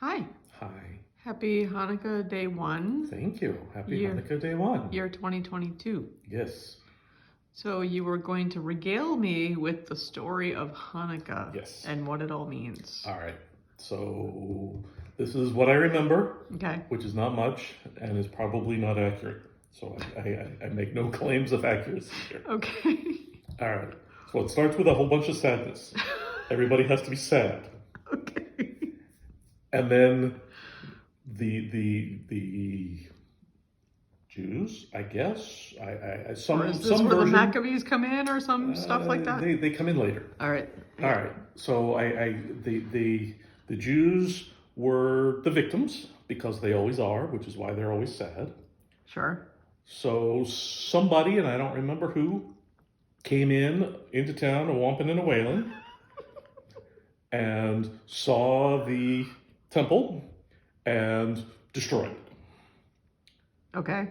Hi. Hi. Happy Hanukkah Day 1. Thank you. Happy Hanukkah Day 1. Year 2022. Yes. So you were going to regale me with the story of Hanukkah. Yes. And what it all means. All right. So this is what I remember, Okay. which is not much and is probably not accurate. So I make no claims of accuracy here. Okay. All right. So it starts with a whole bunch of sadness. Everybody has to be sad. Okay. And then the Jews, I guess. Or is this where the Maccabees come in or some stuff like that? They come in later. All right. All right. So the Jews were the victims because they always are, which is why they're always sad. Sure. So somebody, and I don't remember who, came into town, a whomping and a wailing, and saw the temple and destroyed it. Okay.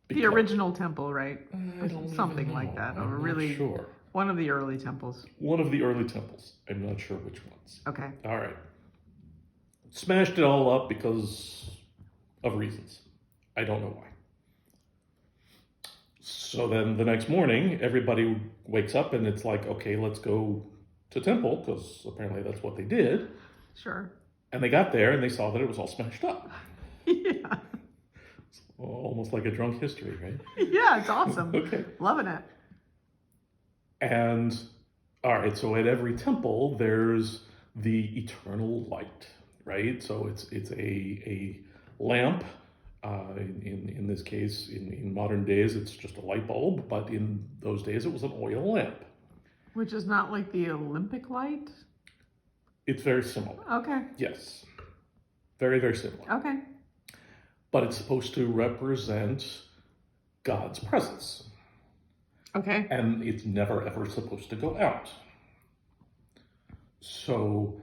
The original temple, right? I don't Something even know. like that. I'm Or not really sure. one of the early temples. One of the early temples. I'm not sure which ones. Okay. All right. Smashed it all up because of reasons. I don't know why. So then the next morning, everybody wakes up and it's like, okay, let's go to temple, because apparently that's what they did. Sure. And they got there and they saw that it was all smashed up. Yeah. It's almost like a drunk history, right? Yeah, it's awesome. Okay. Loving it. And all right, so at every temple there's the eternal light, right? So it's a lamp. In this case, in modern days, it's just a light bulb, but in those days it was an oil lamp. Which is not like the Olympic light? It's very similar. Okay. Yes. Very, very similar. Okay. But it's supposed to represent God's presence. Okay. And it's never ever supposed to go out. So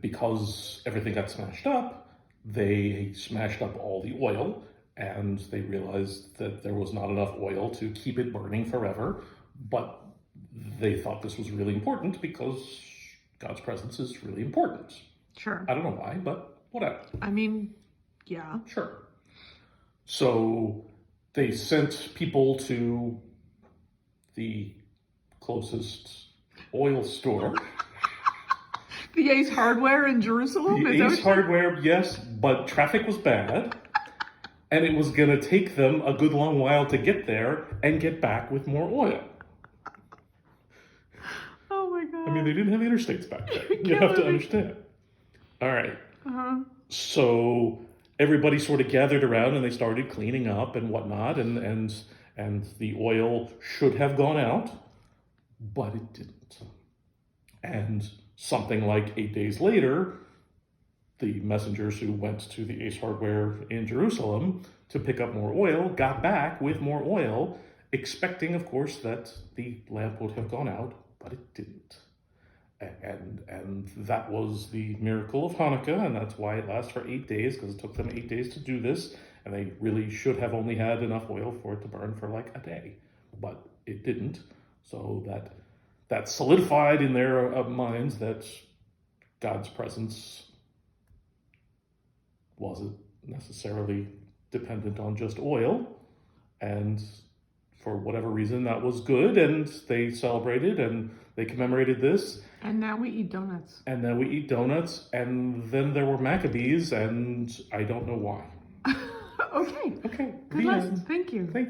because everything got smashed up, they smashed up all the oil, and they realized that there was not enough oil to keep it burning forever. But they thought this was really important because God's presence is really important. Sure. I don't know why, but whatever. I mean, yeah. Sure. So they sent people to the closest oil store. The Ace Hardware in Jerusalem? The Ace Hardware, yes, but traffic was bad. And it was going to take them a good long while to get there and get back with more oil. Oh my God. I mean, they didn't have interstates back then. You have to understand. All right. Uh-huh. So everybody sort of gathered around and they started cleaning up and whatnot. And the oil should have gone out, but it didn't. And something like 8 days later, the messengers who went to the Ace Hardware in Jerusalem to pick up more oil got back with more oil, expecting, of course, that the lamp would have gone out, but it didn't. And that was the miracle of Hanukkah, and that's why it lasts for 8 days, because it took them 8 days to do this, and they really should have only had enough oil for it to burn for like a day, but it didn't. So that solidified in their minds that God's presence wasn't necessarily dependent on just oil, and for whatever reason that was good, and they celebrated and they commemorated this. And now we eat donuts. And then we eat donuts, and then there were Maccabees, and I don't know why. Okay. Okay. Good lesson. Thank you. Thank you.